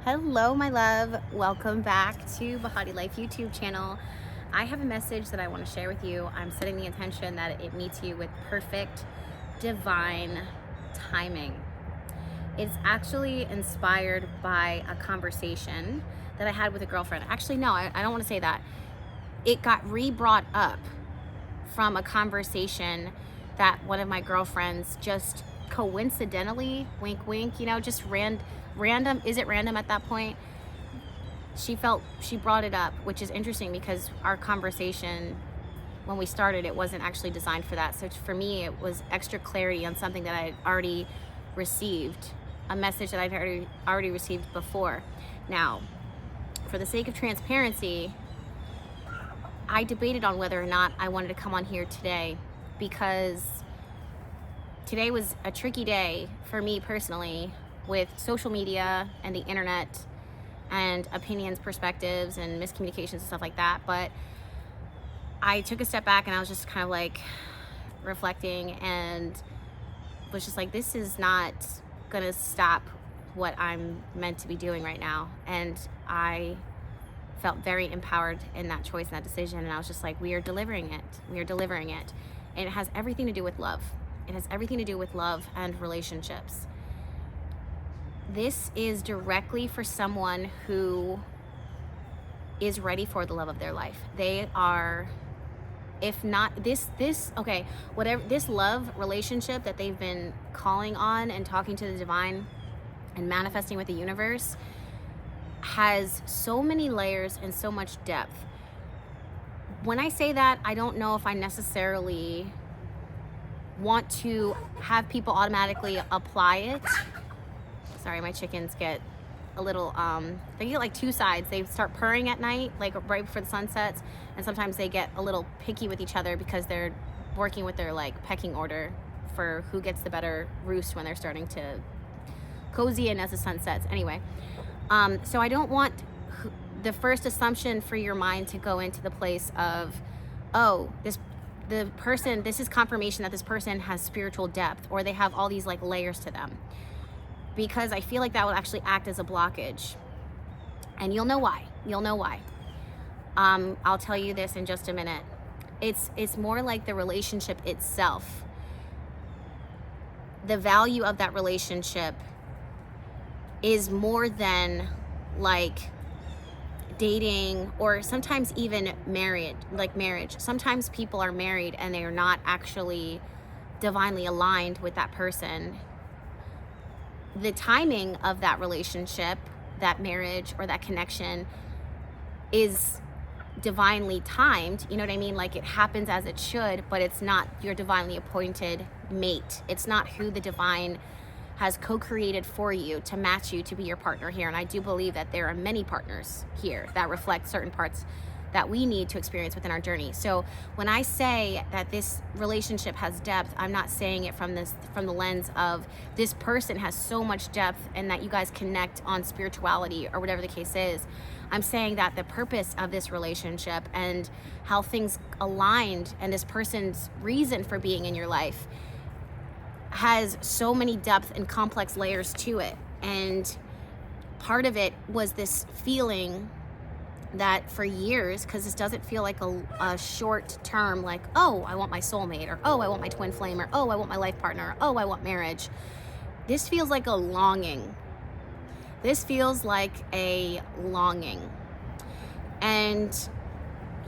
Hello, my love. Welcome back to Bahati Life YouTube channel. I have a message that I want to share with you. I'm setting the intention that it meets you with perfect divine timing. It's actually inspired by a conversation that I had with a girlfriend. Actually, no, I don't want to say that. It got re-brought up from a conversation that one of my girlfriends just coincidentally, wink wink, just random, is it random at that point? She brought it up, which is interesting because our conversation when we started, it wasn't actually designed for that. So for me, it was extra clarity on something that I had already received, a message that I'd already received before. Now, for the sake of transparency, I debated on whether or not I wanted to come on here today because today was a tricky day for me personally with social media and the internet and opinions, perspectives, and miscommunications and stuff like that. But I took a step back and I was just kind of like reflecting and was just like, this is not gonna stop what I'm meant to be doing right now. And I felt very empowered in that choice and that decision. And I was just like, we are delivering it. We are delivering it. And it has everything to do with love. It has everything to do with love and relationships. This is directly for someone who is ready for the love of their life. They are, if not okay, whatever this love relationship that they've been calling on and talking to the divine and manifesting with the universe has so many layers and so much depth. When I say that, I don't know if I necessarily want to have people automatically apply it. Sorry, my chickens get a little, they get like two sides. They start purring at night, like right before the sun sets, and sometimes they get a little picky with each other because they're working with their like pecking order for who gets the better roost when they're starting to cozy in as the sun sets. Anyway, so I don't want the first assumption for your mind to go into the place of, oh, this is confirmation that this person has spiritual depth, or they have all these like layers to them, because I feel like that will actually act as a blockage. And you'll know why. I'll tell you this in just a minute. It's more like the relationship itself. The value of that relationship is more than like dating, or sometimes even marriage. Sometimes people are married and they are not actually divinely aligned with that person. The timing of that relationship, that marriage, or that connection is divinely timed. You know what I mean? Like, it happens as it should, but it's not your divinely appointed mate. It's not who the divine has co-created for you to match you to be your partner here. And I do believe that there are many partners here that reflect certain parts that we need to experience within our journey. So when I say that this relationship has depth, I'm not saying it from the lens of this person has so much depth and that you guys connect on spirituality or whatever the case is. I'm saying that the purpose of this relationship and how things aligned and this person's reason for being in your life has so many depth and complex layers to it. And part of it was this feeling that for years, because this doesn't feel like a short term, like, oh, I want my soulmate, or oh, I want my twin flame, or oh, I want my life partner, or oh, I want marriage. This feels like a longing. And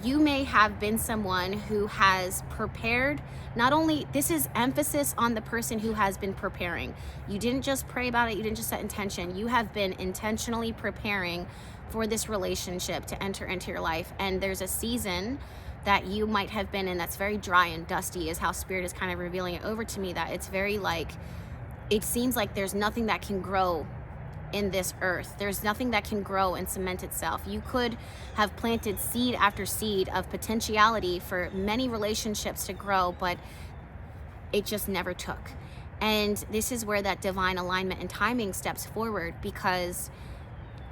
you may have been someone who has prepared. Not only, this is emphasis on the person who has been preparing. You didn't just pray about it, you didn't just set intention. You have been intentionally preparing for this relationship to enter into your life. And there's a season that you might have been in that's very dry and dusty, is how Spirit is kind of revealing it over to me, that it's very like, it seems like there's nothing that can grow in this earth. There's nothing that can grow and cement itself. You could have planted seed after seed of potentiality for many relationships to grow, but it just never took. And this is where that divine alignment and timing steps forward, because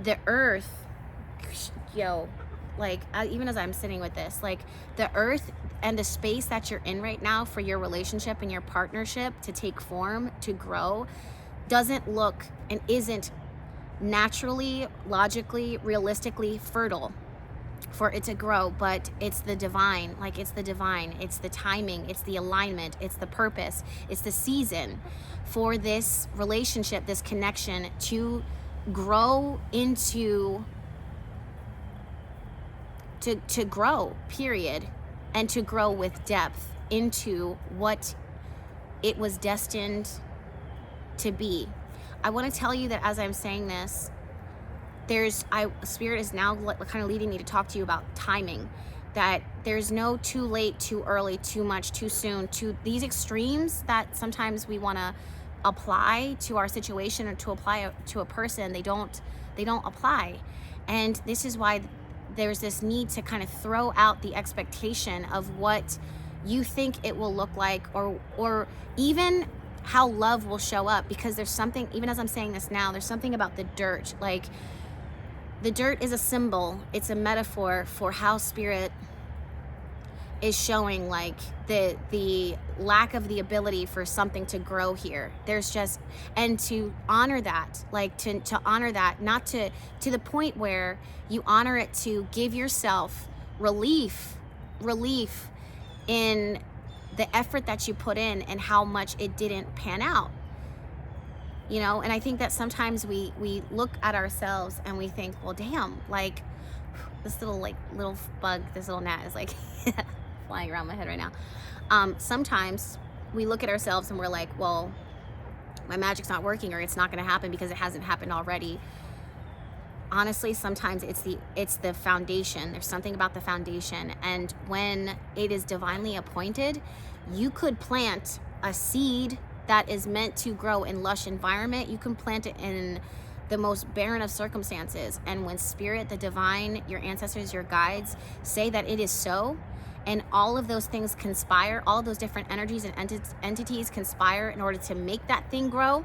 the earth, even as I'm sitting with this, like, the earth and the space that you're in right now for your relationship and your partnership to take form, to grow, doesn't look and isn't naturally, logically, realistically fertile for it to grow, but it's the divine, like it's the divine, it's the timing, it's the alignment, it's the purpose, it's the season for this relationship, this connection to grow into, to grow, period, and to grow with depth into what it was destined to be. I want to tell you that as I'm saying this, Spirit is now kind of leading me to talk to you about timing, that there's no too late, too early, too much, too soon, to these extremes that sometimes we want to apply to our situation or to apply to a person. They don't apply. And this is why there's this need to kind of throw out the expectation of what you think it will look like, or even how love will show up, because there's something, even as I'm saying this now, there's something about the dirt. Like, the dirt is a symbol, it's a metaphor for how Spirit is showing like the lack of the ability for something to grow here. There's just, and to honor that, like to honor that, not to the point where you honor it, to give yourself relief in the effort that you put in and how much it didn't pan out. You know, and I think that sometimes we look at ourselves and we think, well, damn, like this little bug, this little gnat is like flying around my head right now. Sometimes we look at ourselves and we're like, well, my magic's not working, or it's not going to happen because it hasn't happened already. Honestly, sometimes it's the foundation. There's something about the foundation, and when it is divinely appointed, you could plant a seed that is meant to grow in lush environment. You can plant it in the most barren of circumstances, and when Spirit, the divine, your ancestors, your guides say that it is so, and all of those things conspire, all of those different energies and entities conspire in order to make that thing grow,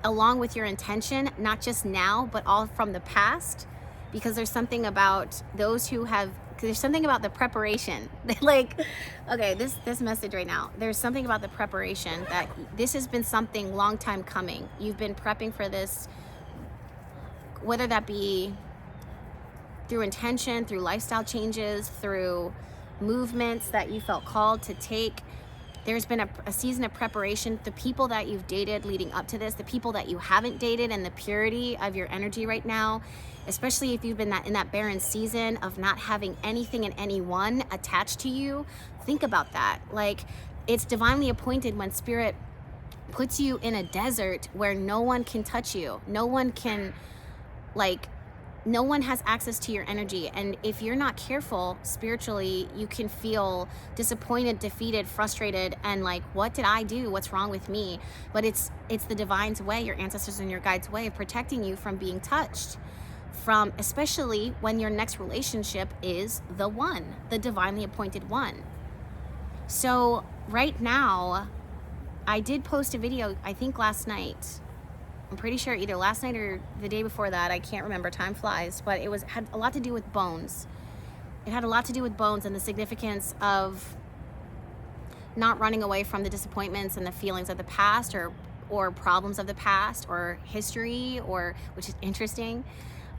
along with your intention, not just now, but all from the past. Because there's something about those who have, there's something about the preparation. Like, okay, this message right now, there's something about the preparation, that this has been something long time coming. You've been prepping for this, whether that be through intention, through lifestyle changes, through movements that you felt called to take. There's been a season of preparation. The people that you've dated leading up to this, the people that you haven't dated, and the purity of your energy right now, especially if you've been in that barren season of not having anything and anyone attached to you. Think about that. Like, it's divinely appointed when Spirit puts you in a desert where no one can touch you. No one can, like, no one has access to your energy. And if you're not careful spiritually, you can feel disappointed, defeated, frustrated, and like, what did I do? What's wrong with me? But it's the divine's way, your ancestors and your guides' way of protecting you from being touched, from, especially when your next relationship is the one, the divinely appointed one. So right now, I did post a video, I think last night. I'm pretty sure either last night or the day before that. I can't remember, time flies, but it had a lot to do with bones. It had a lot to do with bones and the significance of not running away from the disappointments and the feelings of the past, or problems of the past, or history, or, which is interesting.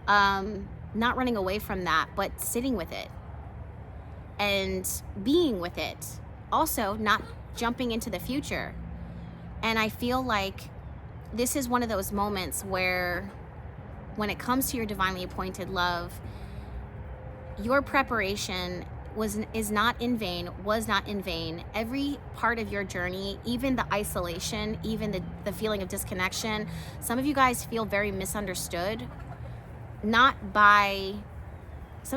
Not running away from that, but sitting with it and being with it. Also, not jumping into the future. And I feel like this is one of those moments where, when it comes to your divinely appointed love, your preparation is not in vain, was not in vain. Every part of your journey, even the isolation, even the feeling of disconnection. Some of you guys feel very misunderstood. Some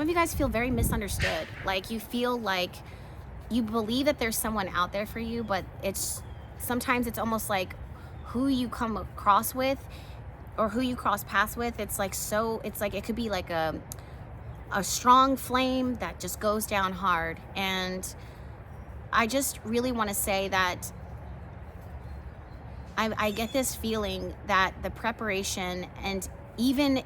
of you guys feel very misunderstood. Like, you feel like you believe that there's someone out there for you, but sometimes it's almost like who you come across with, or who you cross paths with, it's like it could be like a strong flame that just goes down hard. And I just really want to say that I get this feeling that the preparation, and even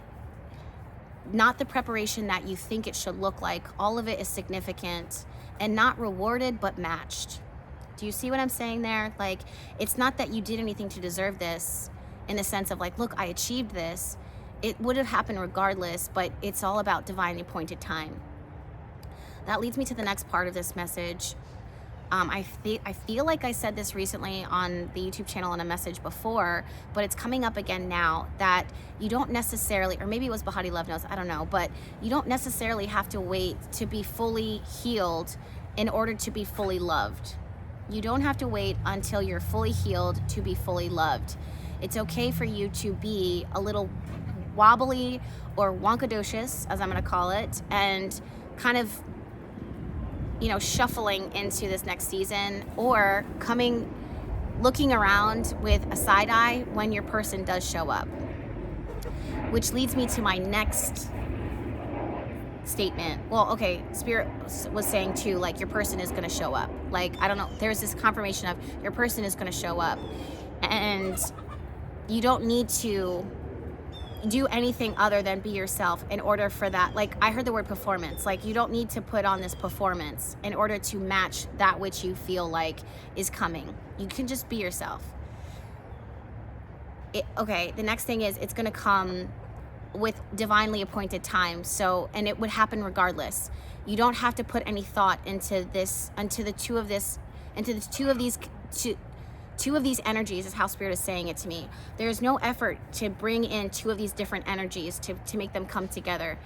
not the preparation that you think it should look like, all of it is significant and not rewarded but matched. Do you see what I'm saying there? Like, it's not that you did anything to deserve this, in the sense of like, look, I achieved this. it would have happened regardless, but it's all about divinely appointed time. That leads me to the next part of this message. I feel like I said this recently on the YouTube channel in a message before, but it's coming up again now, that you don't necessarily, or maybe it was Bahati Love Knows, I don't know, but you don't necessarily have to wait to be fully healed in order to be fully loved. You don't have to wait until you're fully healed to be fully loved. It's okay for you to be a little wobbly or wonkadocious, as I'm going to call it, and kind of, shuffling into this next season, or looking around with a side eye when your person does show up. Which leads me to my next statement. Well, okay, Spirit was saying too, like, your person is going to show up. Like, I don't know, there's this confirmation of your person is going to show up, and you don't need to do anything other than be yourself in order for that. Like, I heard the word performance. Like, you don't need to put on this performance in order to match that which you feel like is coming. You can just be yourself. Okay, the next thing is, it's going to come with divinely appointed time. So, and it would happen regardless. You don't have to put any thought into this, into the two of these energies, is how Spirit is saying it to me. There's no effort to bring in two of these different energies to make them come together.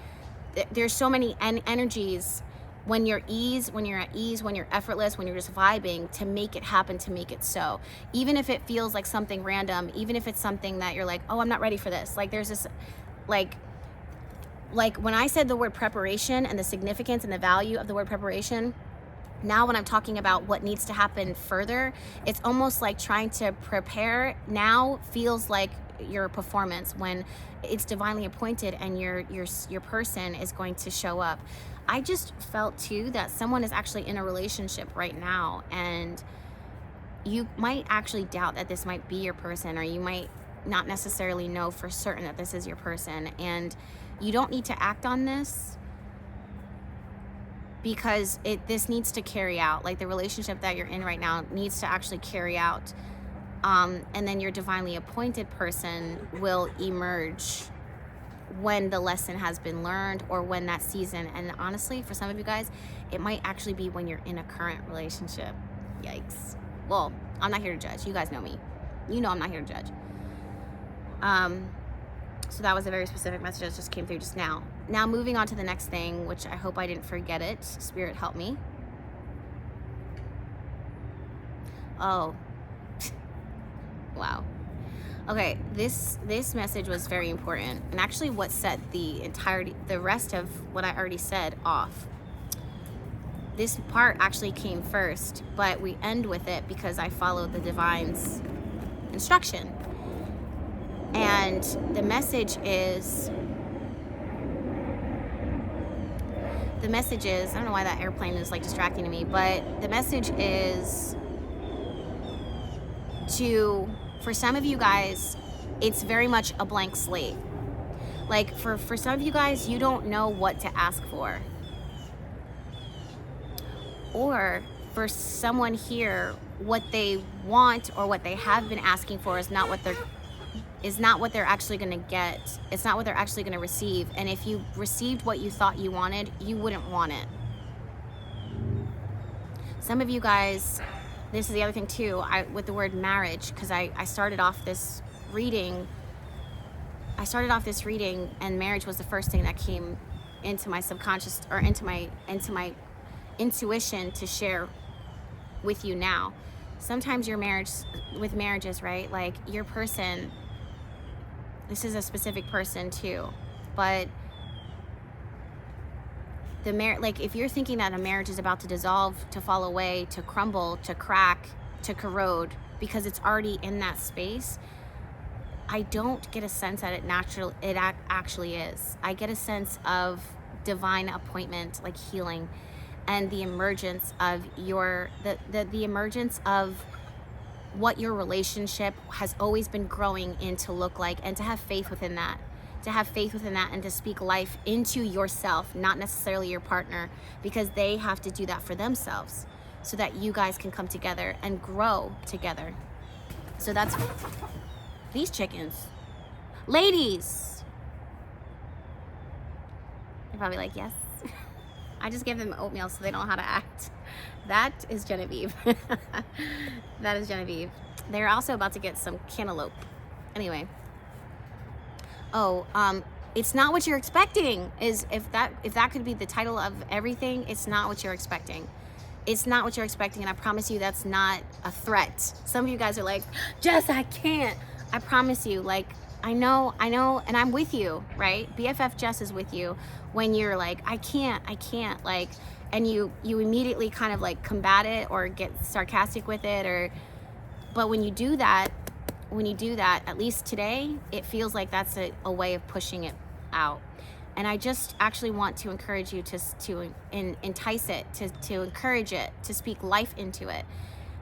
There's so many energies when you're at ease, when you're effortless, when you're just vibing, to make it happen, to make it so. Even if it feels like something random, even if it's something that you're like, oh, I'm not ready for this. Like, there's this, like when I said the word preparation and the significance and the value of the word preparation, now when I'm talking about what needs to happen further, it's almost like trying to prepare now feels like your performance, when it's divinely appointed and your person is going to show up. I just felt too that someone is actually in a relationship right now, and you might actually doubt that this might be your person, or you might not necessarily know for certain that this is your person, and you don't need to act on this, because this needs to carry out. Like, the relationship that you're in right now needs to actually carry out, and then your divinely appointed person will emerge when the lesson has been learned, or when that season. And honestly, for some of you guys, it might actually be when you're in a current relationship. Yikes. Well, I'm not here to judge. You guys know me. You know I'm not here to judge. So that was a very specific message that just came through just now. Now, moving on to the next thing, which I hope I didn't forget it. Spirit, help me. Oh. Wow. Okay, this message was very important, and actually what set the rest of what I already said off. This part actually came first, but we end with it because I followed the divine's instruction. And the message is, I don't know why that airplane is like distracting to me, but the message is for some of you guys, it's very much a blank slate. Like, for some of you guys, you don't know what to ask for. Or for someone here, what they want or what they have been asking for is not what they're actually going to get. It's not what they're actually going to receive. And if you received what you thought you wanted, you wouldn't want it. Some of you guys, this is the other thing too, with the word marriage, because I started off this reading and marriage was the first thing that came into my subconscious, or into my intuition to share with you now. Sometimes your marriages, right? Like, your person, this is a specific person too, but like, if you're thinking that a marriage is about to dissolve, to fall away, to crumble, to crack, to corrode, because it's already in that space, I don't get a sense that it actually is. I get a sense of divine appointment, like healing, and the emergence of the emergence of what your relationship has always been growing into look like, and to have faith within that. And to speak life into yourself, not necessarily your partner, because they have to do that for themselves so that you guys can come together and grow together. So that's these chickens. Ladies, probably like, yes. I just gave them oatmeal so they don't know how to act. That is Genevieve. That is Genevieve. They're also about to get some cantaloupe. Anyway. Oh, it's not what you're expecting. Is if that could be the title of everything, it's not what you're expecting. It's not what you're expecting, and I promise you that's not a threat. Some of you guys are like, Jess, I can't. I promise you, like, I know, and I'm with you, right? BFF Jess is with you when you're like, I can't, like, and you immediately kind of like combat it or get sarcastic with it, but when you do that, at least today, it feels like that's a way of pushing it out. And I just actually want to encourage you to entice it, to encourage it, to speak life into it,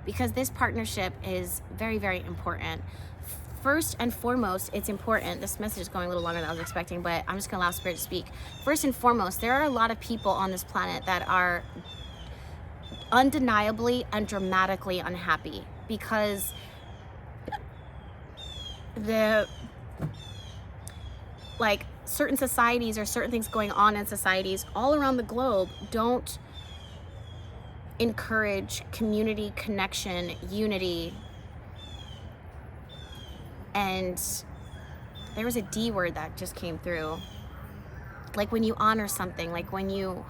because this partnership is very, very important. First and foremost, it's important. This message is going a little longer than I was expecting, but I'm just gonna allow Spirit to speak. First and foremost, there are a lot of people on this planet that are undeniably and dramatically unhappy because certain societies or certain things going on in societies all around the globe don't encourage community, connection, unity. And there was a D word that just came through. Like when you honor something, like when you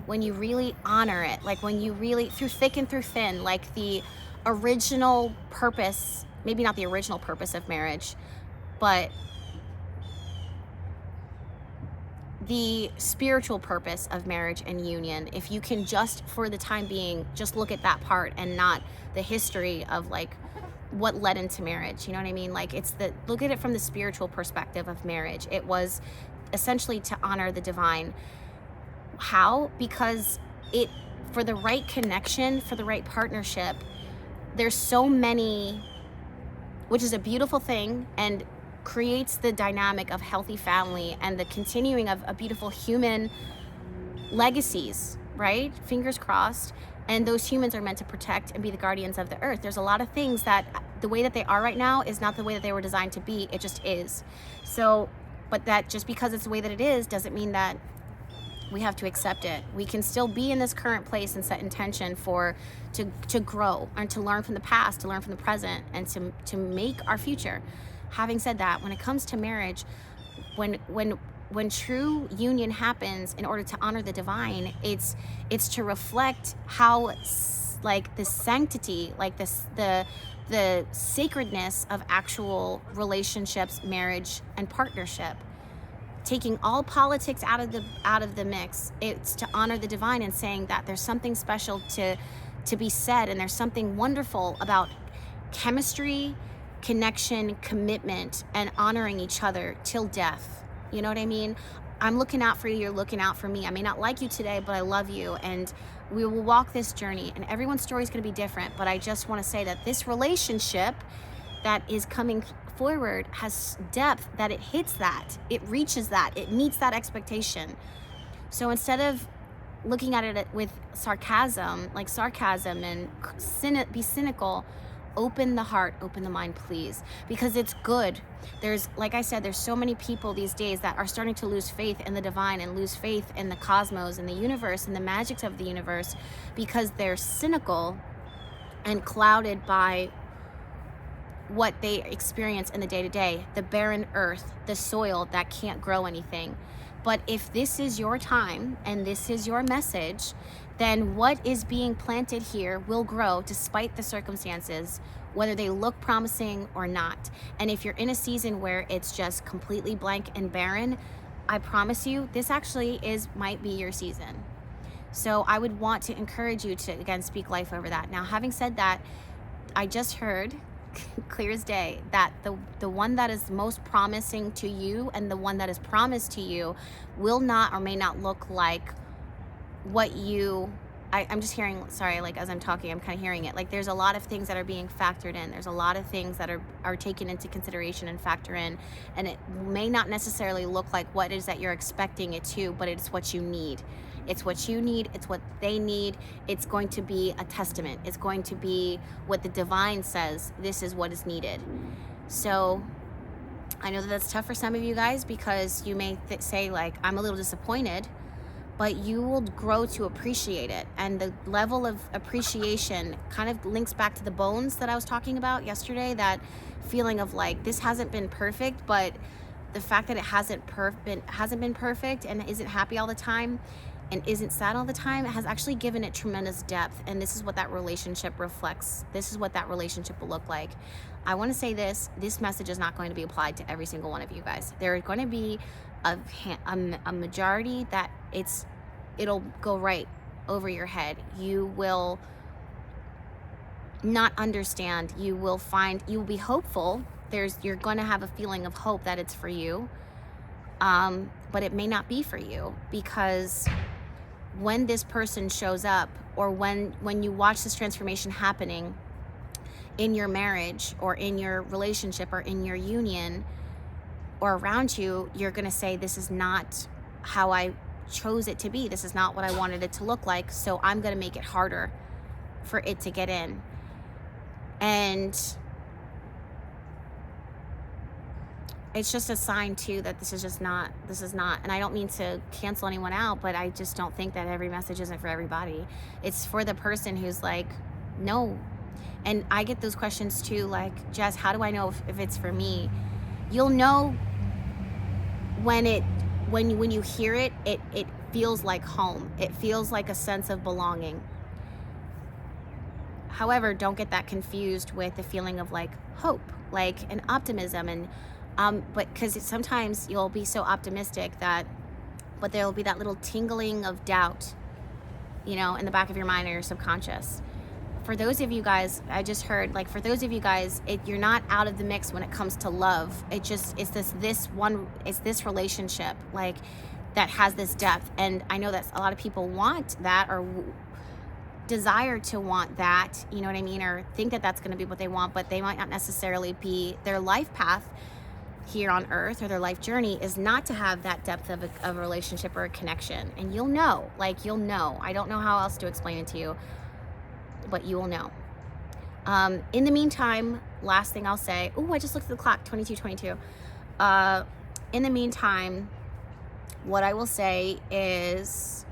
really honor it, like when you really, through thick and through thin, like the original purpose, maybe not the original purpose of marriage, but the spiritual purpose of marriage and union, if you can just for the time being just look at that part and not the history of like what led into marriage, you know what I mean? Like look at it from the spiritual perspective of marriage. It was essentially to honor the divine. How? Because for the right connection, for the right partnership, there's so many, which is a beautiful thing and creates the dynamic of healthy family and the continuing of a beautiful human legacies, right? Fingers crossed. And those humans are meant to protect and be the guardians of the earth. There's a lot of things that the way that they are right now is not the way that they were designed to be. It just is. So, but that just because it's the way that it is doesn't mean that we have to accept it. We can still be in this current place and set intention to grow and to learn from the past, to learn from the present, and to make our future. Having said that, when it comes to marriage, when true union happens in order to honor the divine, it's to reflect how like the sanctity, like the sacredness of actual relationships, marriage, and partnership. Taking all politics out of the mix, it's to honor the divine and saying that there's something special to be said, and there's something wonderful about chemistry, connection, commitment, and honoring each other till death. You know what I mean? I'm looking out for you, you're looking out for me. I may not like you today, but I love you, and we will walk this journey, and everyone's story is going to be different, but I just want to say that this relationship that is coming forward has depth, that it hits that, it reaches that, it meets that expectation. So instead of looking at it with sarcasm and be cynical, open the heart, open the mind, please, because it's good. There's, like I said, there's so many people these days that are starting to lose faith in the divine and lose faith in the cosmos and the universe and the magics of the universe because they're cynical and clouded by what they experience in the day-to-day, the barren earth, the soil that can't grow anything. But if this is your time and this is your message, then what is being planted here will grow despite the circumstances, whether they look promising or not. And if you're in a season where it's just completely blank and barren, I promise you, this actually might be your season. So I would want to encourage you to, again, speak life over that. Now, having said that, I just heard clear as day that the one that is most promising to you and the one that is promised to you will not or may not look like what I'm just hearing, sorry, like as I'm talking, I'm kind of hearing it. Like there's a lot of things that are being factored in. There's a lot of things that are taken into consideration and factor in. And it may not necessarily look like what it is that you're expecting it to, but it's what you need. It's what you need. It's what they need. It's going to be a testament. It's going to be what the divine says. This is what is needed. So I know that that's tough for some of you guys because you may say like, I'm a little disappointed. but you will grow to appreciate it. And the level of appreciation kind of links back to the bones that I was talking about yesterday, that feeling of like, this hasn't been perfect, but the fact that it hasn't been perfect and isn't happy all the time and isn't sad all the time has actually given it tremendous depth. And this is what that relationship reflects. This is what that relationship will look like. I want to say this message is not going to be applied to every single one of you guys. There are going to be a majority that it'll go right over your head. You will not understand. You will be hopeful. You're going to have a feeling of hope that it's for you, but it may not be for you, because when this person shows up, or when you watch this transformation happening in your marriage or in your relationship or in your union or around you, you're going to say, this is not how I chose it to be. This is not what I wanted it to look like. So I'm going to make it harder for it to get in. And it's just a sign too that this is not, and I don't mean to cancel anyone out, but I just don't think that every message isn't for everybody. It's for the person who's like, no. And I get those questions too, like, Jess, how do I know if it's for me? You'll know when you hear it, it feels like home. It feels like a sense of belonging. However, don't get that confused with the feeling of like hope, like an optimism, and but because sometimes you'll be so optimistic but there'll be that little tingling of doubt, in the back of your mind or your subconscious. For those of you guys, I just heard, like, for those of you guys, you're not out of the mix when it comes to love. It's this relationship, like, that has this depth. And I know that a lot of people want that, or desire to want that, you know what I mean? Or think that that's going to be what they want, but they might not necessarily be. Their life path here on earth, or their life journey, is not to have that depth of a relationship or a connection. And you'll know. I don't know how else to explain it to you, but you will know. In the meantime, last thing I'll say, I just looked at the clock, 22:22. In the meantime, what I will say is,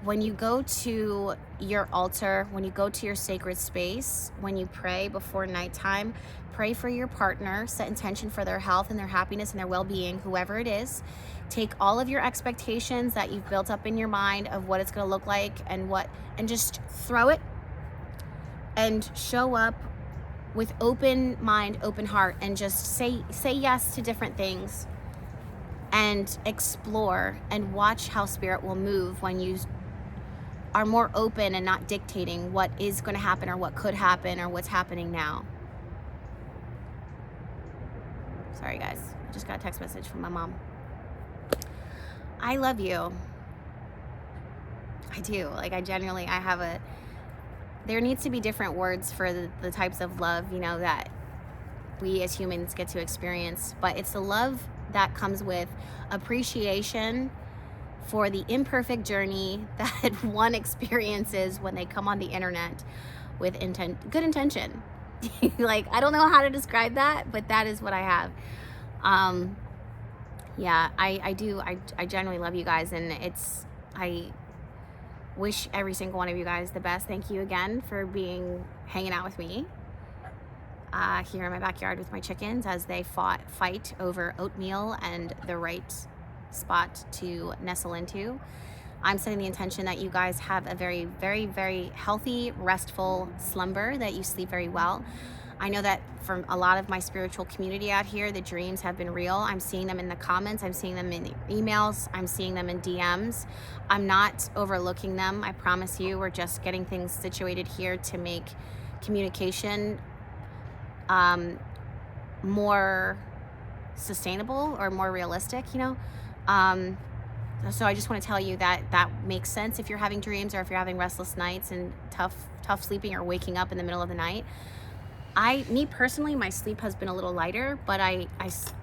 when you go to your altar, when you go to your sacred space, when you pray before nighttime, pray for your partner, set intention for their health and their happiness and their well-being, whoever it is. Take all of your expectations that you've built up in your mind of what it's going to look like and just throw it, and show up with open mind, open heart, and just say yes to different things, and explore and watch how spirit will move when you are more open and not dictating what is going to happen or what could happen or what's happening now. Sorry guys, I just got a text message from my mom. I love you. I do. Like, there needs to be different words for the types of love, that we as humans get to experience. But it's the love that comes with appreciation for the imperfect journey that one experiences when they come on the internet with good intention. Like, I don't know how to describe that, but that is what I have. Yeah, I do. I genuinely love you guys, and I wish every single one of you guys the best. Thank you again for hanging out with me here in my backyard with my chickens as they fight over oatmeal and the right spot to nestle into. I'm setting the intention that you guys have a very, very, very healthy, restful slumber, that you sleep very well. I know that from a lot of my spiritual community out here, the dreams have been real. I'm seeing them in the comments. I'm seeing them in the emails. I'm seeing them in DMs. I'm not overlooking them. I promise you, we're just getting things situated here to make communication more sustainable or more realistic, So I just want to tell you that makes sense if you're having dreams, or if you're having restless nights and tough sleeping, or waking up in the middle of the night. Me personally, my sleep has been a little lighter, but I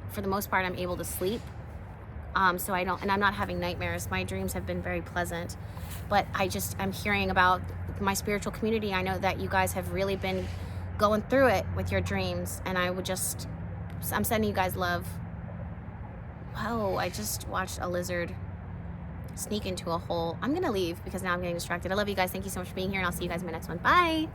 for the most part, I'm able to sleep. So I'm not having nightmares. My dreams have been very pleasant, but I'm hearing about my spiritual community. I know that you guys have really been going through it with your dreams, and I'm sending you guys love. Whoa, I just watched a lizard sneak into a hole. I'm gonna leave because now I'm getting distracted. I love you guys. Thank you so much for being here, and I'll see you guys in my next one. Bye.